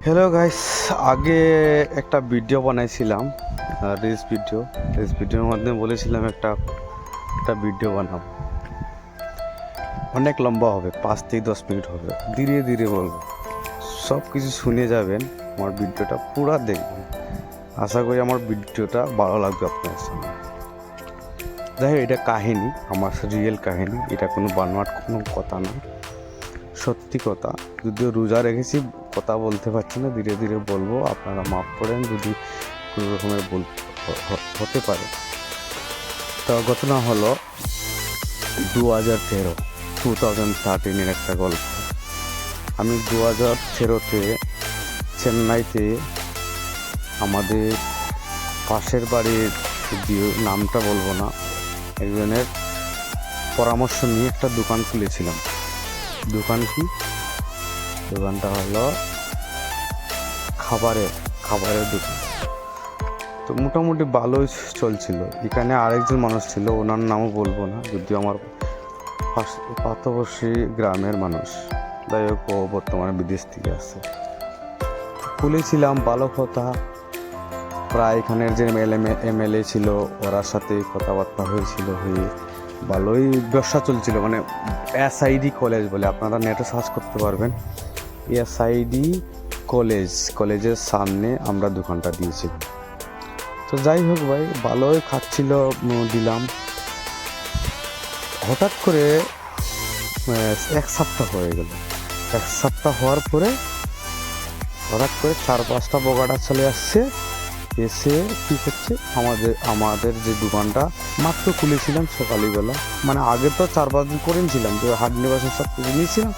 Hello guys, আগে একটা video বানাইছিলাম, রিলস ভিডিওর মাধ্যমে বলেছিলাম একটা একটা ভিডিও বানাবো। অনেক লম্বা হবে, 5 থেকে 10 মিনিট হবে, ধীরে ধীরে বলবো, সব কিছু শুনে যাবেন। আমার ভিডিওটা পুরো দেখবেন, আশা করি আমার ভিডিওটা ভালো লাগবে আপনার সঙ্গে। যাই হোক, এটা কাহিনী, আমার রিয়েল কাহিনী, এটা কোনো বানোয়াট কোনো কথা না, সত্যি কথা। যদিও রোজা রেখেছি, কথা বলতে পারছি না, ধীরে ধীরে বলবো, আপনারা মাফ করেন যদি কোনো রকমের হতে পারে। তো ঘটনা হলো 2013 একটা গল্প। আমি 2013-তে চেন্নাইতে আমাদের পাশের বাড়ির, যদিও নামটা বলবো না, একজনের পরামর্শ নিয়ে একটা দোকান খুলেছিলাম। দোকানটা হলো খাবারের দোকান। তো মোটামুটি ভালোই চলছিল। এখানে আরেকজন মানুষ ছিল, ওনার নামও বলবো না, যদিও আমার পার্শ্ববর্তী গ্রামের মানুষ। যাই হোক, ও বর্তমানে বিদেশ থেকে আসছে। খুলেছিলাম, ভালো কথা। প্রায় এখানের যে এমএলএ ছিল, ওরার সাথে কথাবার্তা হয়েছিল, হয়ে ভালোই ব্যবসা চলছিল। মানে এসআইডি কলেজ বলে, আপনারা নেটে সার্চ করতে পারবেন। এসআইডি কলেজের সামনে আমরা দোকানটা দিয়েছি। তো যাই হোক ভাই, ভালোই খাচ্ছিল, দিলাম। হঠাৎ করে 1 সপ্তাহ হয়ে গেল। 1 সপ্তাহ হওয়ার পরে হঠাৎ করে 4-5টা বগাটা চলে আসছে। এসে কী করছে, আমাদের যে দোকানটা মাত্র খুলেছিলাম সকালবেলা, মানে আগে তো 4-5 দিন করেছিলাম, যে হাট নিবাসের সব কিছু নিয়েছিলাম,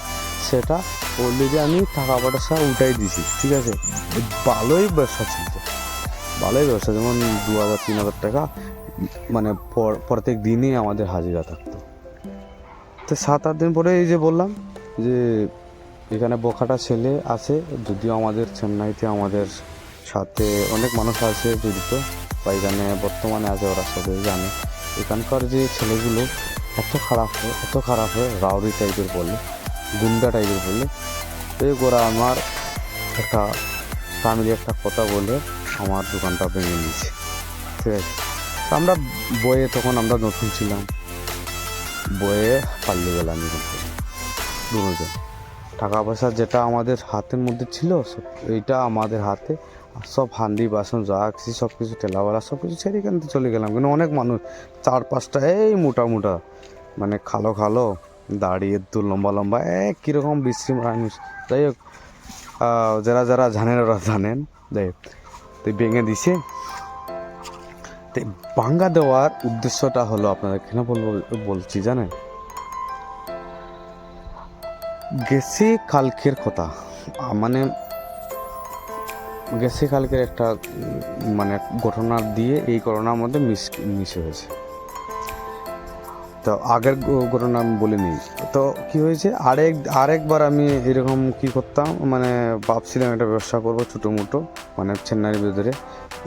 সেটা অলরেডি আমি টাকা পয়সা উঠাই দিয়েছি। ঠিক আছে, ভালোই ব্যবসা চলছে, যেমন 2,000-3,000 টাকা মানে প্রত্যেক দিনই আমাদের হাজিরা থাকতো। তো 7-8 দিন পরে এই যে বললাম যে এখানে বোখাটা ছেলে আছে, যদিও আমাদের চেন্নাইতে আমাদের সাথে অনেক মানুষ আছে জড়িত, বা এখানে বর্তমানে আছে, ওরা সবাই জানে। এখানকার যে ছেলেগুলো এত খারাপ হয়, রাউডি টাইপের বলে, গুন্ডা টাইপের বলে। তো ওরা আমার একটা ফ্যামিলি একটা কথা বলে আমার দোকানটা ভেঙে নিয়েছে। ঠিক আছে, আমরা তখন আমরা নতুন ছিলাম, পাল্লে গেলাম দুজন। টাকা পয়সা যেটা আমাদের হাতের মধ্যে ছিল, এইটা আমাদের হাতে, সব হান্ডি বাসন যা কিছু সব কিছু ঠেলাওয়ালা সব কিছু ছেড়ে এখান থেকে চলে গেলাম। কিন্তু অনেক মানুষ, 4-5টা এই মোটা মানে খালো দাঁড়িয়ে দু লম্বা কীরকম বিশ্রী মানুষ। যাই হোক, যারা জানেন ওরা জানেন। যাই হোক, তো ভেঙে দিছে। তো ভাঙ্গা দেওয়ার উদ্দেশ্যটা হলো, আপনাদের কেন বলছি জানেন, গেছে কালকের কথা, মানে একটা মানে ঘটনা দিয়ে এই ঘটনার মধ্যে মিশে হয়েছে। তো আগের ঘটনা আমি বলে নিই। তো কি হয়েছে, আরেকবার আমি এরকম কি করতাম, মানে ভাবছিলাম একটা ব্যবসা করবো ছোটো মোটো, মানে চেন্নাইয়ের ভিতরে।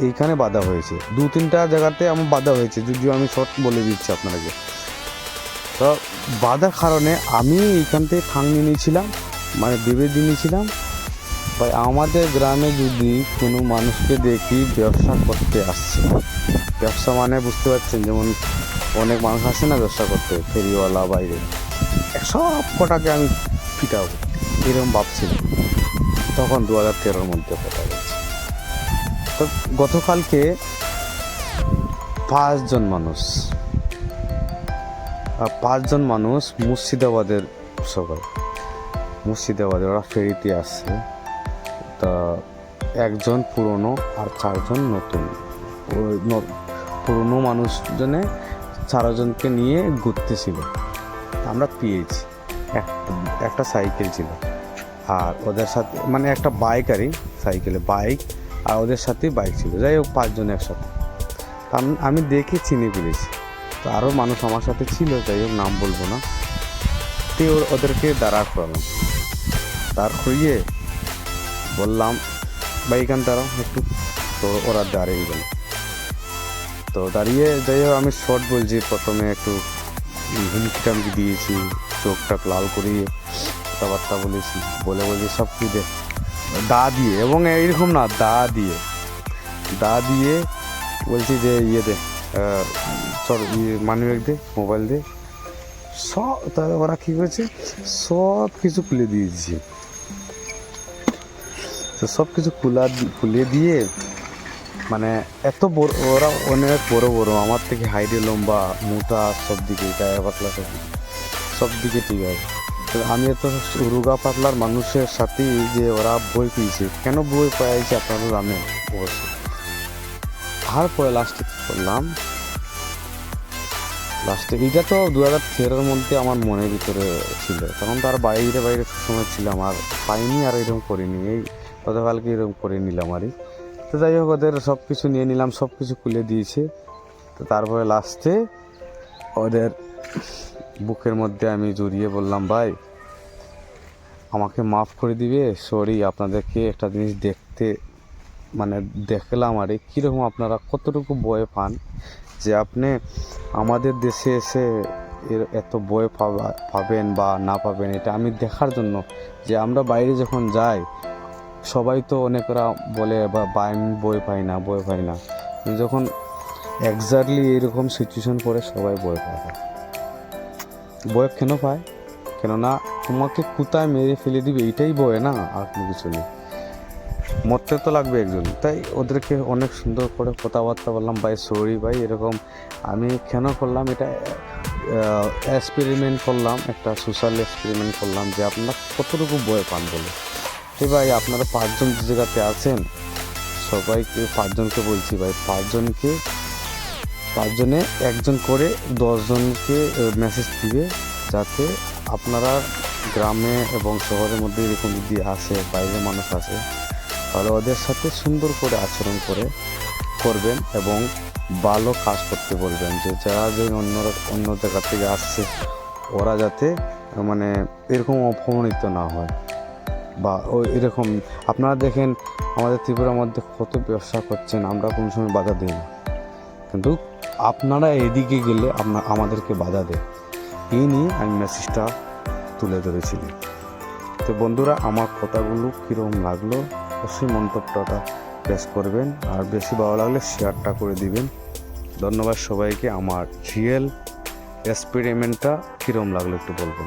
এইখানে বাধা হয়েছে, 2-3টা জায়গাতে আমার বাধা হয়েছে, যদিও আমি শর্ট বলে দিচ্ছি আপনাকে। তো বাধার কারণে আমি এইখান থেকে নিয়ে নিয়েছিলাম, মানে ভেবে নিয়েছিলাম ভাই, আমাদের গ্রামে যদি কোনো মানুষকে দেখি ব্যবসা করতে আসছে, ব্যবসা মানে বুঝতে পারছেন, যেমন অনেক মানুষ আসে না ব্যবসা করতে, ফেরিওয়ালা বাইরে, সব কটাকে আমি পিটাবো, এরকম ভাবছিলাম। তখন 2013-র মধ্যে কথা বলছি। তো গতকালকে 5জন মানুষ মুর্শিদাবাদের, ওরা ফেরিতে আসছে। তা একজন পুরনো আর 4জন নতুন। পুরনো মানুষজনে 4জনকে নিয়ে ঘুরতেছিল, আমরা পেয়েছি। একটা সাইকেল ছিল, আর ওদের সাথে মানে একটা বাইক, আর ওদের সাথেই বাইক ছিল। যাই হোক, 5জন একসাথে। আমি দেখে চিনে ফেলেছি। তো আরও মানুষ আমার সাথে ছিল, যাই হোক নাম বলবো না। তো ওদেরকে দাঁড়া করিয়ে বললাম, ভাই এখান দাঁড়াও একটু। তো ওরা দাঁড়িয়ে গেল। তো দাঁড়িয়ে, যাই হোক আমি শর্ট বলছি, প্রথমে একটু হুমকি দিয়েছি, চোখটা লাল করিয়ে কথাবার্তা বলেছি, বলছি সব কি দা দিয়ে, এবং এইরকম না, দা দিয়ে বলছি যে ইয়ে দে, চল মানি ব্যাগ দে, মোবাইল দে, সব। তাহলে ওরা কী করেছে, সব কিছু খুলে দিয়েছে। তো সব কিছু খুলে দিয়ে মানে এত বড়, ওরা অনেক বড় বড়, আমার থেকে হাইটে লম্বা, মোটা, সব দিকে গায়ে পাতলা, সব দিকে ঠিক আছে। তো আমি এত রোগা পাতলার মানুষের সাথে যে ওরা বই পেয়েছে, কেন বই পাইছে আপনারা জানেন অবশ্যই। তারপরে লাস্টে কী করলাম, লাস্টে এইটা তো 2013-এর মধ্যে আমার মনের ভিতরে ছিল, তখন তার বাইরে সবসময় ছিলাম, আর পাইনি, আর এরকম করিনি, এই গতকালকে এরকম করে নিলাম আরই। তো যাই হোক, ওদের সব কিছু নিয়ে নিলাম, সব কিছু খুলে দিয়েছে। তো তারপরে লাস্টে ওদের বুকের মধ্যে আমি জড়িয়ে বললাম, ভাই আমাকে মাফ করে দিবে, সরি, আপনাদেরকে একটা জিনিস দেখলাম আর কীরকম আপনারা কতটুকু ভয় পান, যে আপনি আমাদের দেশে এসে এত ভয় পাবেন বা না পাবেন, এটা আমি দেখার জন্য। যে আমরা বাইরে যখন যাই, সবাই তো অনেকরা বলে বা আমি ভয় পাই না, যখন এক্স্যাক্টলি এরকম সিচুয়েশন পড়ে সবাই ভয় পায়। ভয় কেন পায়? কেননা তোমাকে কোথায় মেরে ফেলে দিবে এইটাই ভয় না, আর কোনো কিছু নেই। মরতে তো লাগবে একজন। তাই ওদেরকে অনেক সুন্দর করে কথাবার্তা বললাম, ভাই সরি ভাই, এরকম আমি কেন করলাম, এটা এক্সপেরিমেন্ট করলাম, একটা সোশ্যাল এক্সপেরিমেন্ট করলাম, যে আপনারা কতটুকু ভয় পান বলে। ঠিক ভাই, আপনারা 5 জন যে জায়গাতে আছেন, সবাইকে 5 জনকে বলছি ভাই, 5 জনে একজন করে 10 জনকে মেসেজ দিবে, যাতে আপনারা গ্রামে এবং শহরের মধ্যে এরকম যদি আসে, বাইরের মানুষ আসে, তাহলে ওদের সাথে সুন্দর করে আচরণ করবেন এবং ভালো কাজ করতে বলবেন, যে যারা যে অন্য জায়গা থেকে আসছে, ওরা যাতে এরকম অপমানিত না হয়, বা এরকম। আপনারা দেখেন আমাদের ত্রিপুরার মধ্যে কত ব্যবসা করছেন, আমরা কোনো সময় বাধা দিই না, কিন্তু আপনারা এদিকে গেলে আমাদেরকে বাধা দেয়। এই নিয়ে আমি মেসেজটা তুলে ধরেছিলাম। তো বন্ধুরা, আমার কথাগুলো কীরকম লাগলো অবশ্যই মন্তব্যটা প্রেস করবেন, আর বেশি ভালো লাগলে শেয়ারটা করে দিবেন। ধন্যবাদ সবাইকে। আমার রিয়েল এক্সপেরিমেন্টটা কীরকম লাগলো একটু বলবেন।